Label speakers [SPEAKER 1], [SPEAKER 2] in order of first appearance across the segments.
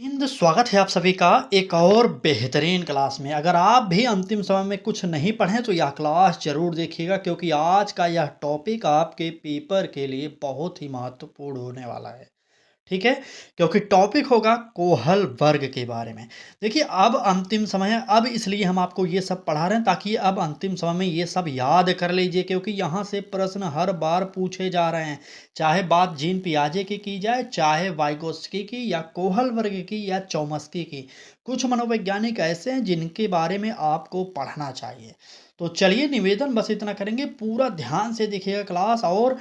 [SPEAKER 1] स्वागत है आप सभी का एक और बेहतरीन क्लास में। अगर आप भी अंतिम समय में कुछ नहीं पढ़ें तो यह क्लास ज़रूर देखिएगा, क्योंकि आज का यह टॉपिक आपके पेपर के लिए बहुत ही महत्वपूर्ण होने वाला है। ठीक है? क्योंकि टॉपिक होगा कोहल वर्ग के बारे में। देखिए, अब अंतिम समय है, अब इसलिए हम आपको ये सब पढ़ा रहे हैं ताकि अब अंतिम समय में ये सब याद कर लीजिए, क्योंकि यहाँ से प्रश्न हर बार पूछे जा रहे हैं। चाहे बात जीन पियाजे की जाए, चाहे वाइगोत्स्की की या कोहल वर्ग की या चौमस्की की। कुछ मनोवैज्ञानिक ऐसे हैं जिनके बारे में आपको पढ़ना चाहिए। तो चलिए, निवेदन बस इतना करेंगे, पूरा ध्यान से देखिएगा क्लास और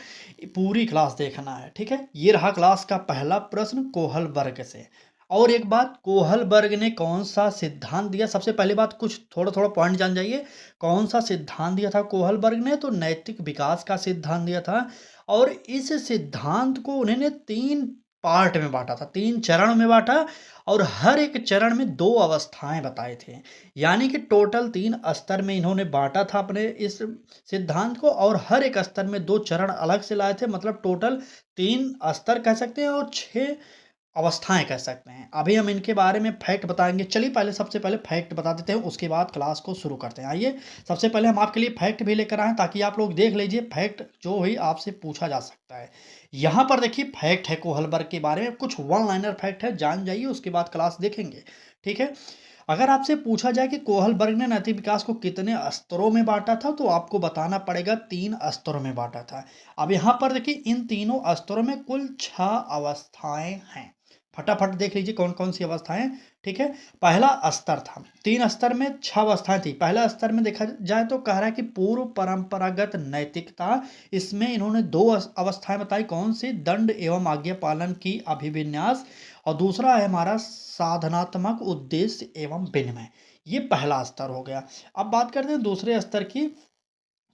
[SPEAKER 1] पूरी क्लास देखना है। ठीक है? ये रहा क्लास का पहला प्रश्न कोहल वर्ग से। और एक बात, कोहल वर्ग ने कौन सा सिद्धांत दिया? सबसे पहली बात, कुछ थोड़ा थोड़ा पॉइंट जान जाइए। कौन सा सिद्धांत दिया था कोहल वर्ग ने? तो नैतिक विकास का सिद्धांत दिया था। और इस सिद्धांत को उन्होंने 3 पार्ट में बांटा था, 3 चरण में बांटा। और हर एक चरण में 2 अवस्थाएं बताए थे। यानी कि टोटल 3 स्तर में इन्होंने बांटा था अपने इस सिद्धांत को, और हर एक स्तर में 2 चरण अलग से लाए थे। मतलब टोटल 3 स्तर कह सकते हैं और 6 अवस्थाएं कह सकते हैं। अभी हम इनके बारे में फैक्ट बताएंगे। चलिए, पहले सबसे पहले फैक्ट बता देते हैं, उसके बाद क्लास को शुरू करते हैं। आइए, सबसे पहले हम आपके लिए फैक्ट भी लेकर आए ताकि आप लोग देख लीजिए फैक्ट जो ही आपसे पूछा जा सकता है। यहाँ पर देखिए, फैक्ट है कोहल वर्ग के बारे में, कुछ वन लाइनर फैक्ट है, जान जाइए, उसके बाद क्लास देखेंगे। ठीक है? अगर आपसे पूछा जाए कि कोहल वर्ग ने नैतिक विकास को कितने स्तरों में बांटा था, तो आपको बताना पड़ेगा 3 स्तरों में बांटा था। अब यहाँ पर देखिए, इन तीनों स्तरों में कुल 6 अवस्थाएं हैं। फटाफट देख लीजिए कौन कौन सी अवस्थाएं। ठीक है? पहला स्तर था, 3 स्तर में 6 अवस्थाएं थी। पहला स्तर में देखा जाए तो कह रहा है कि पूर्व परंपरागत नैतिकता। इसमें इन्होंने 2 अवस्थाएं बताई। कौन सी? दंड एवं आज्ञा पालन की अभिविन्यास। और दूसरा है हमारा साधनात्मक उद्देश्य एवं विनिमय। ये पहला स्तर हो गया। अब बात करते हैं दूसरे स्तर की।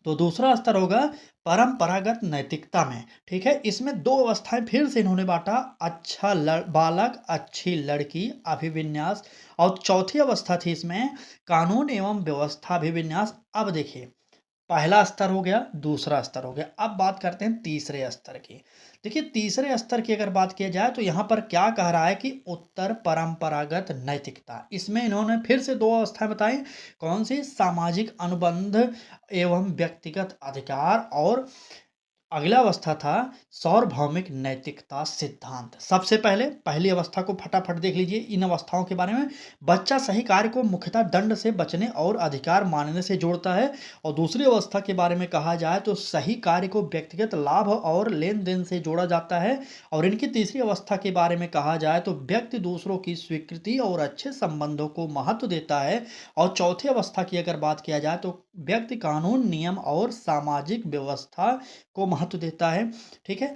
[SPEAKER 1] तो दूसरा स्तर होगा परंपरागत नैतिकता में। ठीक है? इसमें 2 अवस्थाएं फिर से इन्होंने बांटा, अच्छा बालक, अच्छी लड़की अभिविन्यास। और चौथी अवस्था थी इसमें कानून एवं व्यवस्था अभिविन्यास। अब देखिए, पहला स्तर हो गया, दूसरा स्तर हो गया। अब बात करते हैं तीसरे स्तर की। देखिए, तीसरे स्तर की अगर बात किया जाए तो यहाँ पर क्या कह रहा है कि उत्तर परंपरागत नैतिकता। इसमें इन्होंने फिर से 2 अवस्थाएं बताई। कौन सी? सामाजिक अनुबंध एवं व्यक्तिगत अधिकार। और अगला अवस्था था सार्वभौमिक नैतिकता सिद्धांत। सबसे पहले पहली अवस्था को फटाफट देख लीजिए, इन अवस्थाओं के बारे में। बच्चा सही कार्य को मुख्यतः दंड से बचने और अधिकार मानने से जोड़ता है। और दूसरी अवस्था के बारे में कहा जाए तो सही कार्य को व्यक्तिगत लाभ और लेन देन से जोड़ा जाता है। और इनकी तीसरी अवस्था के बारे में कहा जाए तो व्यक्ति दूसरों की स्वीकृति और अच्छे संबंधों को महत्व देता है। और चौथी अवस्था की अगर बात किया जाए तो व्यक्ति कानून, नियम और सामाजिक व्यवस्था को महत्व देता है। ठीक है?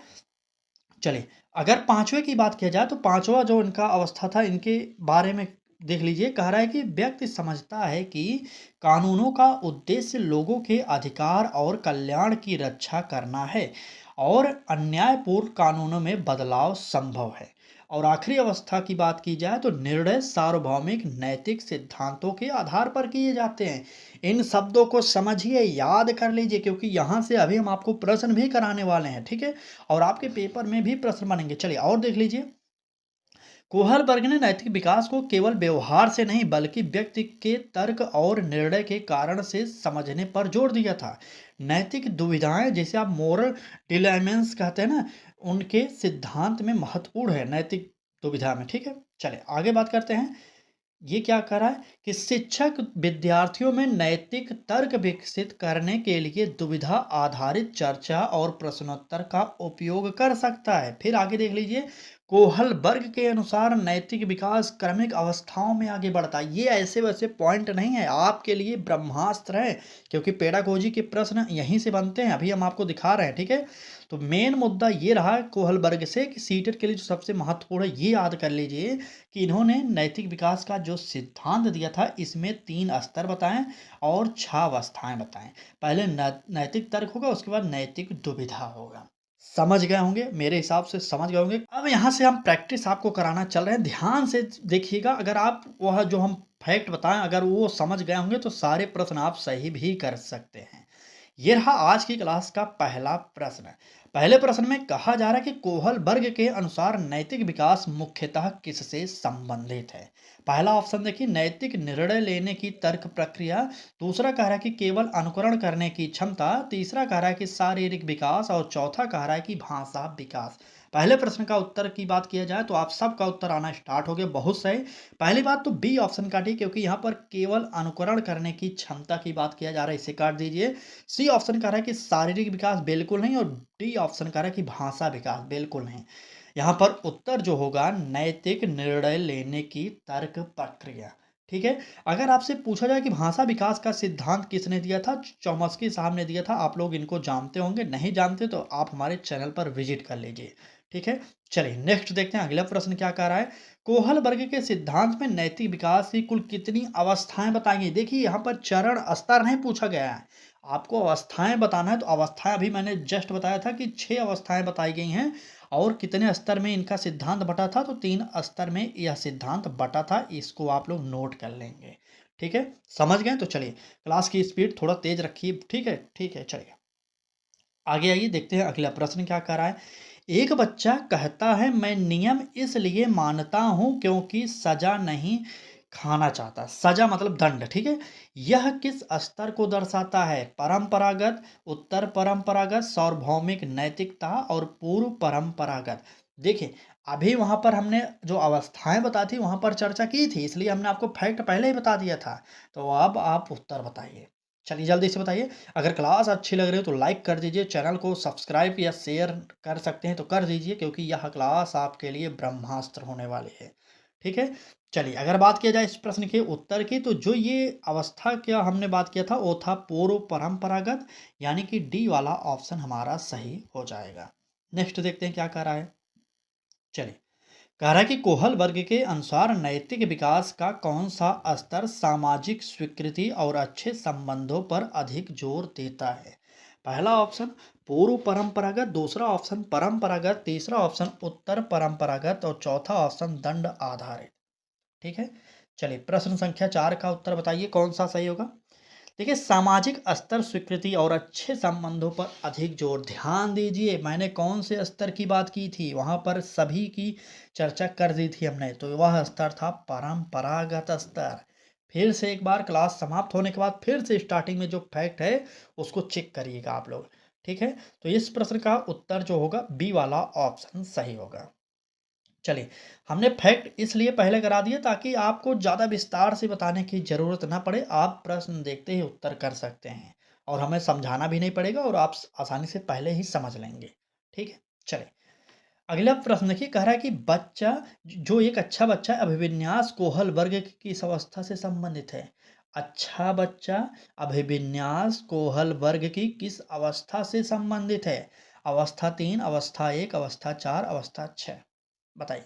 [SPEAKER 1] चलिए, अगर पांचवे की बात किया जाए तो पांचवा जो इनका अवस्था था, इनके बारे में देख लीजिए। कह रहा है कि व्यक्ति समझता है कि कानूनों का उद्देश्य लोगों के अधिकार और कल्याण की रक्षा करना है और अन्यायपूर्ण कानूनों में बदलाव संभव है। और आखिरी अवस्था की बात की जाए तो निर्णय सार्वभौमिक नैतिक सिद्धांतों के आधार पर किए जाते हैं। इन शब्दों को समझिए, याद कर लीजिए, क्योंकि यहाँ से अभी हम आपको प्रश्न भी कराने वाले हैं। ठीक है? और आपके पेपर में भी प्रश्न बनेंगे। चलिए और देख लीजिए। कोहल वर्ग ने नैतिक विकास को केवल व्यवहार से नहीं बल्कि व्यक्ति के तर्क और निर्णय के कारण से समझने पर जोर दिया था। नैतिक दुविधाएं, जिसे आप मोरल डिलेमेंस कहते हैं ना, उनके सिद्धांत में महत्वपूर्ण है नैतिक दुविधा में। ठीक है? चलिए आगे बात करते हैं। ये क्या कर रहा है कि शिक्षक विद्यार्थियों में नैतिक तर्क विकसित करने के लिए दुविधा आधारित चर्चा और प्रश्नोत्तर का उपयोग कर सकता है। फिर आगे देख लीजिए। कोहल वर्ग के अनुसार नैतिक विकास क्रमिक अवस्थाओं में आगे बढ़ता है। ये ऐसे वैसे पॉइंट नहीं है, आपके लिए ब्रह्मास्त्र है, क्योंकि पेडागोजी के प्रश्न यहीं से बनते हैं। अभी हम आपको दिखा रहे हैं। ठीक है? तो मेन मुद्दा ये रहा कोहल वर्ग से कि सीटेट के लिए जो सबसे महत्वपूर्ण है, ये याद कर लीजिए कि इन्होंने नैतिक विकास का जो सिद्धांत दिया था, इसमें 3 स्तर बताएं और 6 अवस्थाएं बताएं। पहले नैतिक तर्क होगा, उसके बाद नैतिक दुविधा होगा। समझ गए होंगे, मेरे हिसाब से समझ गए होंगे। अब यहाँ से हम प्रैक्टिस आपको कराना चल रहे हैं, ध्यान से देखिएगा। अगर आप वह जो हम फैक्ट बताएं अगर वो समझ गए होंगे तो सारे प्रश्न आप सही भी कर सकते हैं। ये रहा आज की क्लास का पहला प्रश्न। पहले प्रश्न में कहा जा रहा है कि कोहल वर्ग के अनुसार नैतिक विकास मुख्यतः किससे संबंधित है। पहला ऑप्शन देखिए, नैतिक निर्णय लेने की तर्क प्रक्रिया। दूसरा कह रहा है कि केवल अनुकरण करने की क्षमता। तीसरा कह रहा है कि शारीरिक विकास और चौथा कह रहा है कि भाषा विकास। पहले प्रश्न का उत्तर की बात किया जाए तो आप सबका उत्तर आना स्टार्ट हो गया, बहुत सही। पहली बात तो बी ऑप्शन काटिए, क्योंकि यहाँ पर केवल अनुकरण करने की क्षमता की बात किया जा रहा है, इसे काट दीजिए। सी ऑप्शन कह रहा है कि शारीरिक विकास, बिल्कुल नहीं। और डी ऑप्शन कह रहा है कि भाषा विकास, बिल्कुल नहीं। यहाँ पर उत्तर जो होगा नैतिक निर्णय लेने की तर्क प्रक्रिया। ठीक है। अगर आपसे पूछा जाए कि भाषा विकास का सिद्धांत किसने दिया था, चॉम्स्की साहब ने दिया था। आप लोग इनको जानते होंगे, नहीं जानते तो आप हमारे चैनल पर विजिट कर लीजिए। ठीक है। चलिए नेक्स्ट देखते हैं अगला प्रश्न क्या कह रहा है। कोहल वर्ग के सिद्धांत में नैतिक विकास की कुल कितनी अवस्थाएं बताई गई। देखिए यहाँ पर चरण स्तर नहीं पूछा गया है, आपको अवस्थाएं बताना है। तो अवस्थाएं अभी मैंने जस्ट बताया था कि 6 अवस्थाएं बताई गई हैं। और कितने स्तर में इनका सिद्धांत बटा था, तो 3 स्तर में यह सिद्धांत बटा था। इसको आप लोग नोट कर लेंगे। ठीक है, समझ गए। तो चलिए क्लास की स्पीड थोड़ा तेज रखिए। ठीक है, ठीक है, चलिए आगे आइए, देखते हैं अगला प्रश्न क्या कर रहा है। एक बच्चा कहता है मैं नियम इसलिए मानता हूं क्योंकि सजा नहीं खाना चाहता। सजा मतलब दंड। ठीक है। यह किस स्तर को दर्शाता है। परंपरागत, उत्तर परंपरागत, सार्वभौमिक नैतिकता और पूर्व परंपरागत। देखिए अभी वहां पर हमने जो अवस्थाएं बता थी वहां पर चर्चा की थी, इसलिए हमने आपको फैक्ट पहले ही बता दिया था। तो अब आप उत्तर बताइए। चलिए जल्दी से बताइए। अगर क्लास अच्छी लग रही हो तो लाइक कर दीजिए, चैनल को सब्सक्राइब या शेयर कर सकते हैं तो कर दीजिए, क्योंकि यह क्लास आपके लिए ब्रह्मास्त्र होने वाली है। ठीक है। चलिए अगर बात किया जाए इस प्रश्न के उत्तर की, तो जो ये अवस्था क्या हमने बात किया था वो था पूर्व परंपरागत, यानी कि डी वाला ऑप्शन हमारा सही हो जाएगा। नेक्स्ट देखते हैं क्या कह रहा है। चलिए कह रहा है कि कोहल वर्ग के अनुसार नैतिक विकास का कौन सा स्तर सामाजिक स्वीकृति और अच्छे संबंधों पर अधिक जोर देता है। पहला ऑप्शन पूर्व परंपरागत, दूसरा ऑप्शन परंपरागत, तीसरा ऑप्शन उत्तर परंपरागत और चौथा ऑप्शन दंड आधारित। ठीक है। चलिए प्रश्न संख्या 4 का उत्तर बताइए कौन सा सही होगा। देखिए सामाजिक स्तर, स्वीकृति और अच्छे संबंधों पर अधिक जोर। ध्यान दीजिए मैंने कौन से स्तर की बात की थी, वहां पर सभी की चर्चा कर दी थी हमने। तो वह स्तर था परंपरागत स्तर। फिर से एक बार क्लास समाप्त होने के बाद फिर से स्टार्टिंग में जो फैक्ट है उसको चेक करिएगा आप लोग। ठीक है। तो इस प्रश्न का उत्तर जो होगा बी वाला ऑप्शन सही होगा। चलिए हमने फैक्ट इसलिए पहले करा दिए ताकि आपको ज़्यादा विस्तार से बताने की ज़रूरत ना पड़े, आप प्रश्न देखते ही उत्तर कर सकते हैं और हमें समझाना भी नहीं पड़ेगा और आप आसानी से पहले ही समझ लेंगे। ठीक है। चलिए अगला प्रश्न देखिए, कह रहा है कि बच्चा, जो एक अच्छा बच्चा है, अभिविन्यास कोहल वर्ग की किस अवस्था से संबंधित है। अच्छा बच्चा अभिविन्यास कोहल वर्ग की किस अवस्था से संबंधित है। अवस्था 3, अवस्था 1, अवस्था 4, अवस्था 6। बताइए।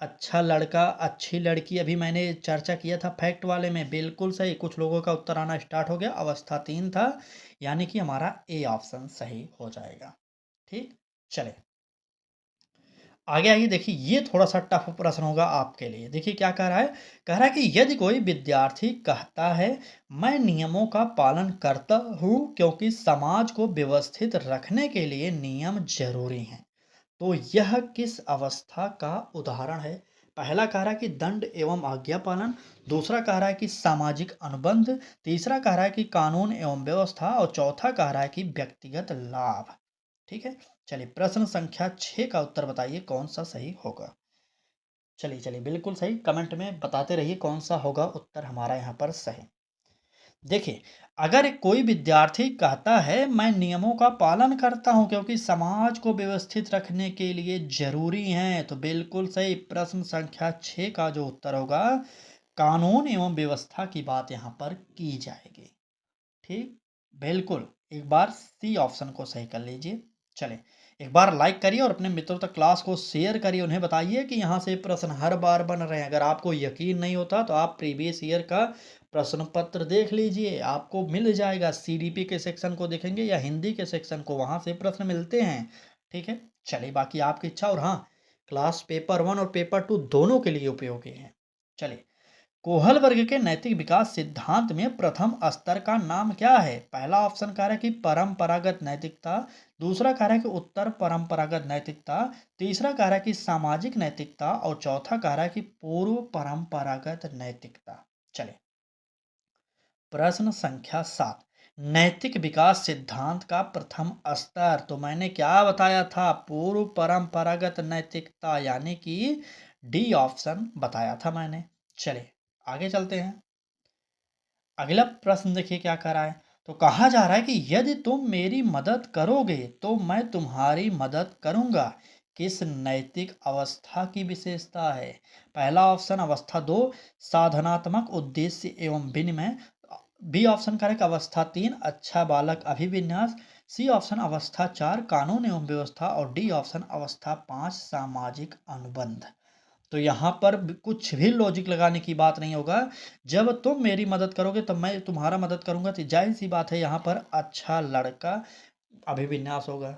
[SPEAKER 1] अच्छा लड़का, अच्छी लड़की, अभी मैंने चर्चा किया था फैक्ट वाले में, बिल्कुल सही। कुछ लोगों का उत्तर आना स्टार्ट हो गया, अवस्था 3 था, यानी कि हमारा ए ऑप्शन सही हो जाएगा। ठीक। चले आगे आइए, देखिए ये थोड़ा सा टफ प्रश्न होगा आपके लिए। देखिए क्या कह रहा है। कह रहा है कि यदि कोई विद्यार्थी कहता है मैं नियमों का पालन करता हूँ क्योंकि समाज को व्यवस्थित रखने के लिए नियम जरूरी हैं, तो यह किस अवस्था का उदाहरण है। पहला कह रहा है कि दंड एवं आज्ञा पालन, दूसरा कह रहा है कि सामाजिक अनुबंध, तीसरा कह रहा है कि कानून एवं व्यवस्था और चौथा कह रहा है कि व्यक्तिगत लाभ। ठीक है। चलिए प्रश्न संख्या 6 का उत्तर बताइए कौन सा सही होगा। चलिए चलिए बिल्कुल सही, कमेंट में बताते रहिए कौन सा होगा उत्तर हमारा यहाँ पर सही। देखिए अगर कोई विद्यार्थी कहता है मैं नियमों का पालन करता हूं क्योंकि समाज को व्यवस्थित रखने के लिए जरूरी हैं, तो बिल्कुल सही। प्रश्न संख्या 6 का जो उत्तर होगा कानून एवं व्यवस्था की बात यहां पर की जाएगी। ठीक, बिल्कुल। एक बार सी ऑप्शन को सही कर लीजिए। चले एक बार लाइक करिए और अपने मित्रों तक क्लास को शेयर करिए, उन्हें बताइए कि यहाँ से प्रश्न हर बार बन रहे हैं। अगर आपको यकीन नहीं होता तो आप प्रीवियस ईयर का प्रश्न पत्र देख लीजिए, आपको मिल जाएगा। सीडीपी के सेक्शन को देखेंगे या हिंदी के सेक्शन को, वहाँ से प्रश्न मिलते हैं। ठीक है। चलिए बाकी आपकी इच्छा। और हाँ, क्लास पेपर 1 और पेपर 2 दोनों के लिए उपयोगी है। चलिए कोहल वर्ग के नैतिक विकास सिद्धांत में प्रथम स्तर का नाम क्या है? पहला ऑप्शन कह रहा है कि परंपरागत नैतिकता, दूसरा कह रहा है कि उत्तर परंपरागत नैतिकता, तीसरा कह रहा है कि सामाजिक नैतिकता और चौथा कह रहा है कि पूर्व परंपरागत नैतिकता। चले, प्रश्न संख्या 7, नैतिक विकास सिद्धांत का प्रथम स्तर तो मैंने क्या बताया था? पूर्व परंपरागत नैतिकता, यानी कि डी ऑप्शन बताया था मैंने। चलिए आगे चलते हैं। अगला प्रश्न देखिए क्या कह रहा है। तो कहा जा रहा है कि यदि तुम मेरी मदद करोगे तो मैं तुम्हारी मदद करूंगा, किस नैतिक अवस्था की विशेषता है? पहला ऑप्शन अवस्था 2, साधनात्मक उद्देश्य एवं विनिमय, बी ऑप्शन करेक्ट अवस्था 3, अच्छा बालक अभिविन्यास, सी ऑप्शन अवस्था 4, कानून एवं व्यवस्था और डी ऑप्शन अवस्था 5, सामाजिक अनुबंध। तो यहाँ पर कुछ भी लॉजिक लगाने की बात नहीं होगा। जब तुम मेरी मदद करोगे तब मैं तुम्हारा मदद करूंगा, तो जाहिर सी बात है यहाँ पर अच्छा लड़का अभिविन्यास होगा।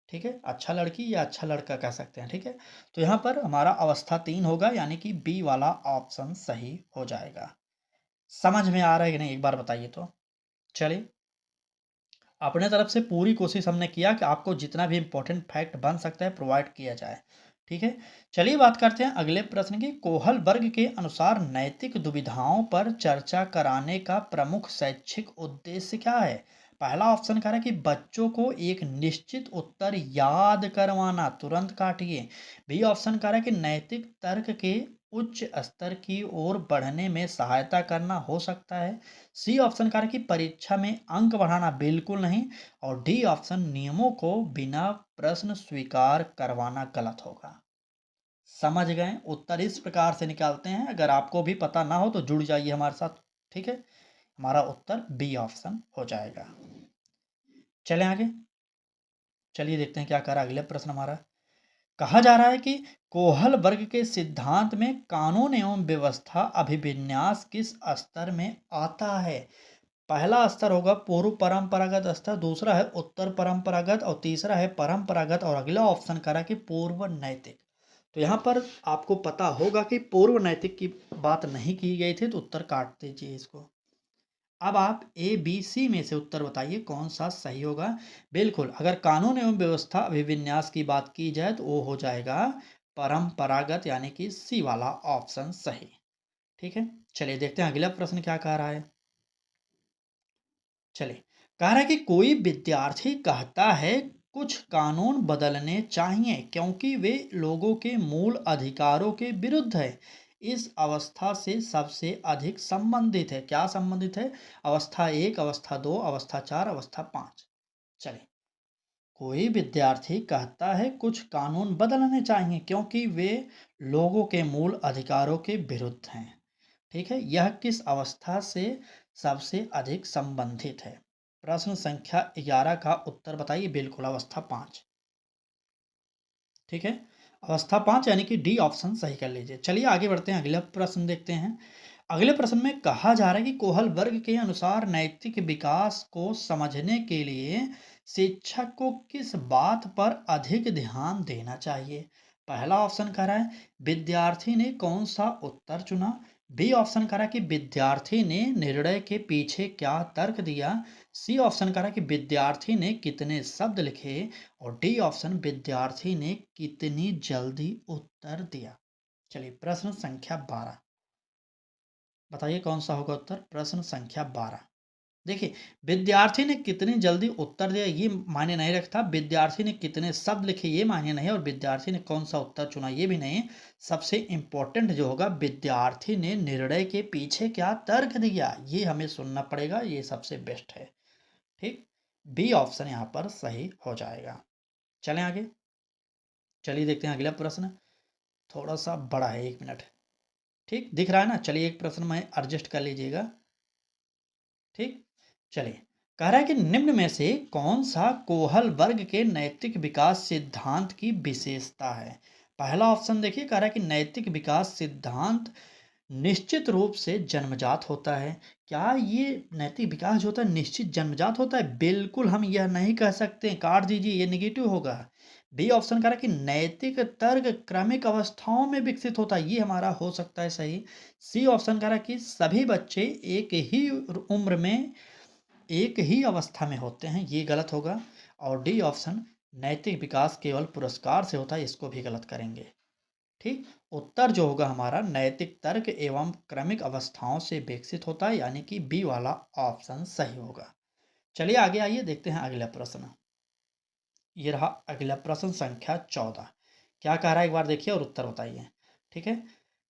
[SPEAKER 1] ठीक है, अच्छा लड़की या अच्छा लड़का कह सकते हैं। ठीक है, तो यहाँ पर हमारा अवस्था 3 होगा, यानी कि बी वाला ऑप्शन सही हो जाएगा। समझ में आ रहा है कि नहीं, एक बार बताइए तो। चलिए, अपने तरफ से पूरी कोशिश हमने किया कि आपको जितना भी इंपॉर्टेंट फैक्ट बन सकता है प्रोवाइड किया जाए। ठीक है, चलिए बात करते हैं अगले प्रश्न की। कोहल वर्ग के अनुसार नैतिक दुविधाओं पर चर्चा कराने का प्रमुख शैक्षिक उद्देश्य क्या है? पहला ऑप्शन कह रहा है कि बच्चों को एक निश्चित उत्तर याद करवाना, तुरंत काटिए। बी ऑप्शन कह रहा है कि नैतिक तर्क के उच्च स्तर की ओर बढ़ने में सहायता करना हो सकता है। सी ऑप्शन कह रहा है कि परीक्षा में अंक बढ़ाना, बिल्कुल नहीं। और डी ऑप्शन नियमों को बिना प्रश्न स्वीकार करवाना गलत होगा। समझ गए? उत्तर इस प्रकार से निकालते हैं। अगर आपको भी पता ना हो तो जुड़ जाइए हमारे साथ। ठीक है, हमारा उत्तर बी ऑप्शन हो जाएगा। चलें आगे, चलिए देखते हैं क्या कह रहा है अगले प्रश्न हमारा। कहा जा रहा है कि कोहल वर्ग के सिद्धांत में कानून एवं व्यवस्था अभिविन्यास किस स्तर में आता है? पहला स्तर होगा पूर्व परंपरागत स्तर, दूसरा है उत्तर परंपरागत और तीसरा है परंपरागत और अगला ऑप्शन करा कि पूर्व नैतिक। तो यहाँ पर आपको पता होगा कि पूर्व नैतिक की बात नहीं की गई थी, तो उत्तर काट दीजिए इसको। अब आप ए बी सी में से उत्तर बताइए कौन सा सही होगा। बिल्कुल, अगर कानून एवं व्यवस्था अभिविन्यास की बात की जाए तो वो हो जाएगा परंपरागत, यानी कि सी वाला ऑप्शन सही। ठीक है, चलिए देखते हैं अगला प्रश्न क्या कह रहा है। चलिए, कह रहा है कि कोई विद्यार्थी कहता है कुछ कानून बदलने चाहिए क्योंकि वे लोगों के मूल अधिकारों के विरुद्ध है। इस अवस्था से सबसे अधिक संबंधित है, क्या संबंधित है? अवस्था 1, अवस्था 2, अवस्था 4, अवस्था 5। चलिए, कोई विद्यार्थी कहता है कुछ कानून बदलने चाहिए क्योंकि वे लोगों के मूल अधिकारों के विरुद्ध हैं। ठीक है, यह किस अवस्था से सबसे अधिक संबंधित है? प्रश्न संख्या 11 का उत्तर बताइए। बिल्कुल, अवस्था 5। ठीक है, अवस्था 5 यानी कि डी ऑप्शन सही कर लीजिए। चलिए आगे बढ़ते हैं, अगला प्रश्न देखते हैं। अगले प्रश्न में कहा जा रहा है कि कोहल वर्ग के अनुसार नैतिक विकास को समझने के लिए शिक्षक को किस बात पर अधिक ध्यान देना चाहिए? पहला ऑप्शन कह रहा है विद्यार्थी ने कौन सा उत्तर चुना, बी ऑप्शन कह रहा है कि विद्यार्थी ने निर्णय के पीछे क्या तर्क दिया, सी ऑप्शन कह रहा है कि विद्यार्थी ने कितने शब्द लिखे और डी ऑप्शन विद्यार्थी ने कितनी जल्दी उत्तर दिया। चलिए, प्रश्न संख्या 12 बताइए कौन सा होगा उत्तर। प्रश्न संख्या 12, देखिए, विद्यार्थी ने कितनी जल्दी उत्तर दिया ये मायने नहीं रखता, विद्यार्थी ने कितने शब्द लिखे ये मायने नहीं, और विद्यार्थी ने कौन सा उत्तर चुना ये भी नहीं। सबसे इंपॉर्टेंट जो होगा, विद्यार्थी ने निर्णय के पीछे क्या तर्क दिया, ये हमें सुनना पड़ेगा, ये सबसे बेस्ट है। ठीक, बी ऑप्शन यहाँ पर सही हो जाएगा। चलें आगे, चलिए देखते हैं अगला प्रश्न। थोड़ा सा बड़ा है, 1 मिनट। ठीक दिख रहा है ना? चलिए एक प्रश्न में एडजस्ट कर लीजिएगा। ठीक, चलिए, कह रहा है कि निम्न में से कौन सा कोहल वर्ग के नैतिक विकास सिद्धांत की विशेषता है? पहला ऑप्शन देखिए, कह रहा है कि नैतिक विकास सिद्धांत निश्चित रूप से जन्मजात होता है। क्या ये नैतिक विकास जो होता है निश्चित जन्मजात होता है? बिल्कुल हम यह नहीं कह सकते, काट दीजिए, ये नेगेटिव होगा। डी ऑप्शन कह रहा है कि नैतिक तर्क क्रमिक अवस्थाओं में विकसित होता है, ये हमारा हो सकता है सही। सी ऑप्शन कह रहा है कि सभी बच्चे एक ही उम्र में एक ही अवस्था में होते हैं, ये गलत होगा। और डी ऑप्शन नैतिक विकास केवल पुरस्कार से होता है, इसको भी गलत करेंगे। ठीक, उत्तर जो होगा हमारा नैतिक तर्क एवं क्रमिक अवस्थाओं से विकसित होता है, यानी कि बी वाला ऑप्शन सही होगा। चलिए आगे आइए, देखते हैं अगला प्रश्न। ये रहा अगला प्रश्न संख्या 14। क्या कह रहा है एक बार देखिए और उत्तर बताइए। ठीक है,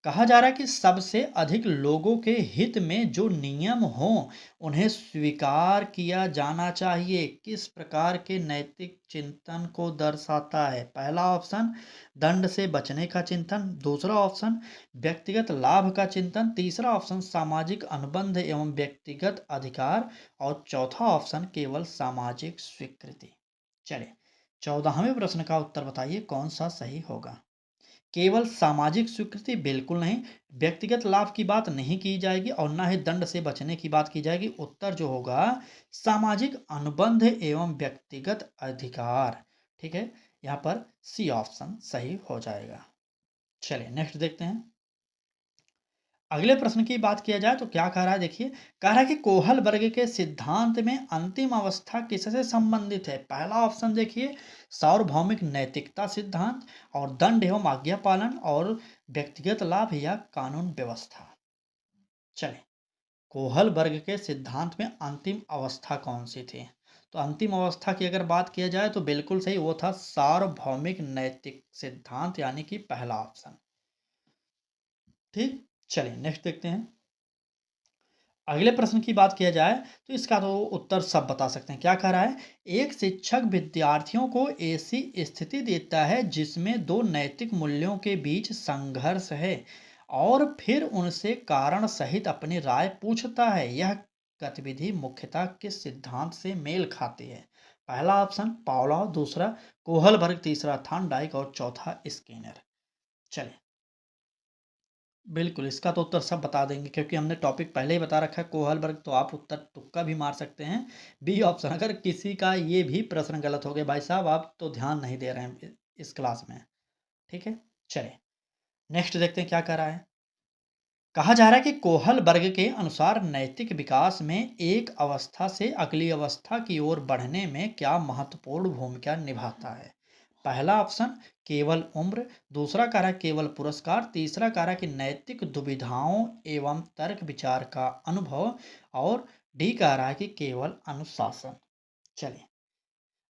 [SPEAKER 1] कहा जा रहा है कि सबसे अधिक लोगों के हित में जो नियम हो उन्हें स्वीकार किया जाना चाहिए, किस प्रकार के नैतिक चिंतन को दर्शाता है। पहला ऑप्शन दंड से बचने का चिंतन, दूसरा ऑप्शन व्यक्तिगत लाभ का चिंतन, तीसरा ऑप्शन सामाजिक अनुबंध एवं व्यक्तिगत अधिकार और चौथा ऑप्शन केवल सामाजिक स्वीकृति। चलिए 14वें प्रश्न का उत्तर बताइए कौन सा सही होगा। केवल सामाजिक स्वीकृति बिल्कुल नहीं, व्यक्तिगत लाभ की बात नहीं की जाएगी और ना ही दंड से बचने की बात की जाएगी। उत्तर जो होगा सामाजिक अनुबंध एवं व्यक्तिगत अधिकार। ठीक है, यहाँ पर सी ऑप्शन सही हो जाएगा। चलिए नेक्स्ट देखते हैं। अगले प्रश्न की बात किया जाए तो क्या कह रहा है देखिए, कह रहा है कि कोहल वर्ग के सिद्धांत में अंतिम अवस्था किससे संबंधित है। पहला ऑप्शन देखिए सार्वभौमिक नैतिकता सिद्धांत, और दंड एवं आज्ञा पालन, और व्यक्तिगत लाभ या कानून व्यवस्था। चले, कोहल वर्ग के सिद्धांत में अंतिम अवस्था कौन सी थी। तो अंतिम अवस्था की अगर बात किया जाए तो बिल्कुल सही, वो था सार्वभौमिक नैतिक सिद्धांत, यानी कि पहला ऑप्शन। ठीक, चलिए नेक्स्ट देखते हैं। अगले प्रश्न की बात किया जाए तो इसका तो उत्तर सब बता सकते हैं। क्या कह रहा है, एक शिक्षक विद्यार्थियों को ऐसी स्थिति देता है जिसमें दो नैतिक मूल्यों के बीच संघर्ष है और फिर उनसे कारण सहित अपनी राय पूछता है। यह गतिविधि मुख्यतः किस सिद्धांत से मेल खाती है। पहला ऑप्शन पावलोव, दूसरा कोहलबर्ग, तीसरा थॉर्नडाइक और चौथा स्किनर। चलिए बिल्कुल, इसका तो उत्तर सब बता देंगे क्योंकि हमने टॉपिक पहले ही बता रखा है कोहलबर्ग, तो आप उत्तर तुक्का भी मार सकते हैं। बी ऑप्शन, अगर किसी का ये भी प्रश्न गलत हो गया भाई साहब आप तो ध्यान नहीं दे रहे हैं इस क्लास में। ठीक है, चलिए नेक्स्ट देखते हैं क्या कह रहा है। कहा जा रहा है कि कोहल वर्ग के अनुसार नैतिक विकास में एक अवस्था से अगली अवस्था की ओर बढ़ने में क्या महत्वपूर्ण भूमिका निभाता है। पहला ऑप्शन केवल उम्र, दूसरा कह रहा है केवल पुरस्कार, तीसरा कह रहा है कि नैतिक दुविधाओं एवं तर्क विचार का अनुभव, और डी कह रहा है कि केवल अनुशासन। चलिए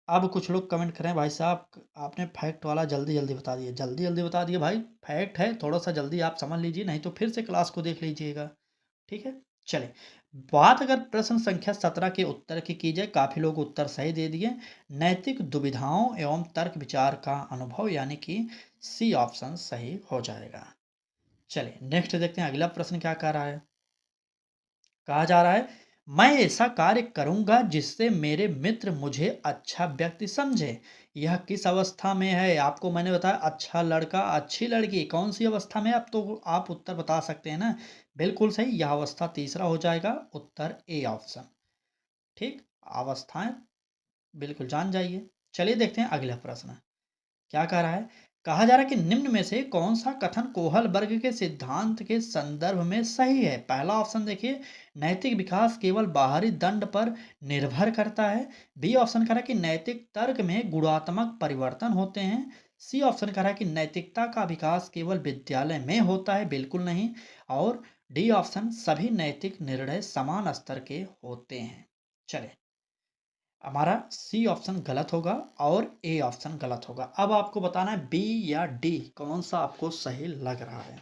[SPEAKER 1] अब कुछ लोग कमेंट करें भाई साहब आपने फैक्ट वाला जल्दी जल्दी बता दिया, जल्दी जल्दी बता दिया भाई, फैक्ट है, थोड़ा सा जल्दी आप समझ लीजिए नहीं तो फिर से क्लास को देख लीजिएगा। ठीक है, चले बात अगर प्रश्न संख्या 17 के उत्तर की जाए, काफ़ी लोग उत्तर सही दे दिए। नैतिक दुविधाओं एवं तर्क विचार का अनुभव, यानी कि सी ऑप्शन सही हो जाएगा। चलिए नेक्स्ट देखते हैं अगला प्रश्न क्या कह रहा है। कहा जा रहा है मैं ऐसा कार्य करूंगा जिससे मेरे मित्र मुझे अच्छा व्यक्ति समझे। यह किस अवस्था में है। आपको मैंने बताया अच्छा लड़का अच्छी लड़की, कौन सी अवस्था में है, अब तो आप उत्तर बता सकते हैं ना। बिल्कुल सही, यह अवस्था तीसरा हो जाएगा, उत्तर ए ऑप्शन। ठीक, अवस्थाएं बिल्कुल जान जाइए। चलिए देखते हैं अगला प्रश्न क्या कह रहा है। कहा जा रहा है कि निम्न में से कौन सा कथन कोहल वर्ग के सिद्धांत के संदर्भ में सही है। पहला ऑप्शन देखिए नैतिक विकास केवल बाहरी दंड पर निर्भर करता है। बी ऑप्शन कह रहा है कि नैतिक तर्क में गुणात्मक परिवर्तन होते हैं। सी ऑप्शन कह रहा है कि नैतिकता का विकास केवल विद्यालय में होता है, बिल्कुल नहीं। और डी ऑप्शन सभी नैतिक निर्णय समान स्तर के होते हैं। चले हमारा सी ऑप्शन गलत होगा और ए ऑप्शन गलत होगा। अब आपको बताना है बी या डी कौन सा आपको सही लग रहा है।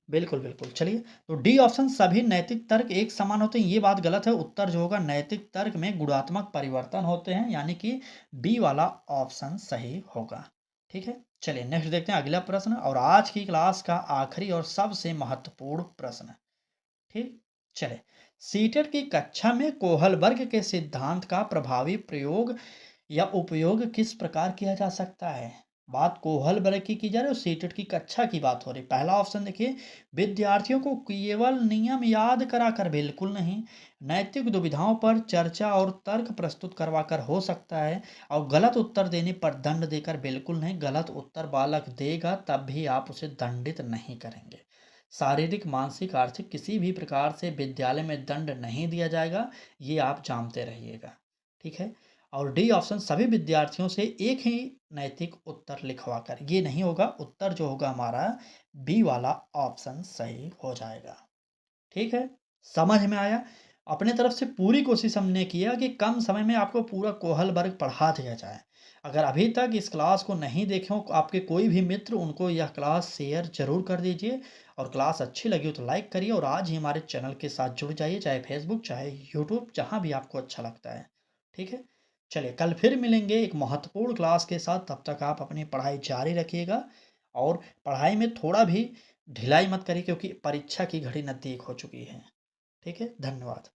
[SPEAKER 1] बिल्कुल बिल्कुल, चलिए तो डी ऑप्शन सभी नैतिक तर्क एक समान होते हैं, ये बात गलत है। उत्तर जो होगा नैतिक तर्क में गुणात्मक परिवर्तन होते हैं, यानी कि बी वाला ऑप्शन सही होगा। ठीक है, चलिए नेक्स्ट देखते हैं अगला प्रश्न और आज की क्लास का आखिरी और सबसे महत्वपूर्ण प्रश्न। ठीक, चले सीटेट की कक्षा में कोहल वर्ग के सिद्धांत का प्रभावी प्रयोग या उपयोग किस प्रकार किया जा सकता है। बात कोहल वर्ग की जा रही है और सीटेट की कक्षा की बात हो रही है। पहला ऑप्शन देखिए, विद्यार्थियों को केवल नियम याद कराकर बिल्कुल नहीं, नैतिक दुविधाओं पर चर्चा और तर्क प्रस्तुत करवाकर हो सकता है। और गलत उत्तर देने पर दंड देकर बिल्कुल नहीं, गलत उत्तर बालक देगा तब भी आप उसे दंडित नहीं करेंगे। शारीरिक, मानसिक, आर्थिक किसी भी प्रकार से विद्यालय में दंड नहीं दिया जाएगा, ये आप जानते रहिएगा। ठीक है। और डी ऑप्शन, सभी विद्यार्थियों से एक ही नैतिक उत्तर लिखवा कर, ये नहीं होगा, उत्तर जो होगा हमारा बी वाला ऑप्शन सही हो जाएगा। ठीक है, समझ में आया। अपने तरफ से पूरी कोशिश हमने किया कि कम समय में आपको पूरा कोहल वर्ग पढ़ा दिया जाए। अगर अभी तक इस क्लास को नहीं देखे हो आपके कोई भी मित्र, उनको यह क्लास शेयर जरूर कर दीजिए। और क्लास अच्छी लगी हो तो लाइक करिए और आज ही हमारे चैनल के साथ जुड़ जाइए, चाहे फेसबुक चाहे यूट्यूब, जहाँ भी आपको अच्छा लगता है। ठीक है, चलिए कल फिर मिलेंगे एक महत्वपूर्ण क्लास के साथ। तब तक आप अपनी पढ़ाई जारी रखिएगा और पढ़ाई में थोड़ा भी ढिलाई मत करिए, क्योंकि परीक्षा की घड़ी नज़दीक हो चुकी है। ठीक है, धन्यवाद।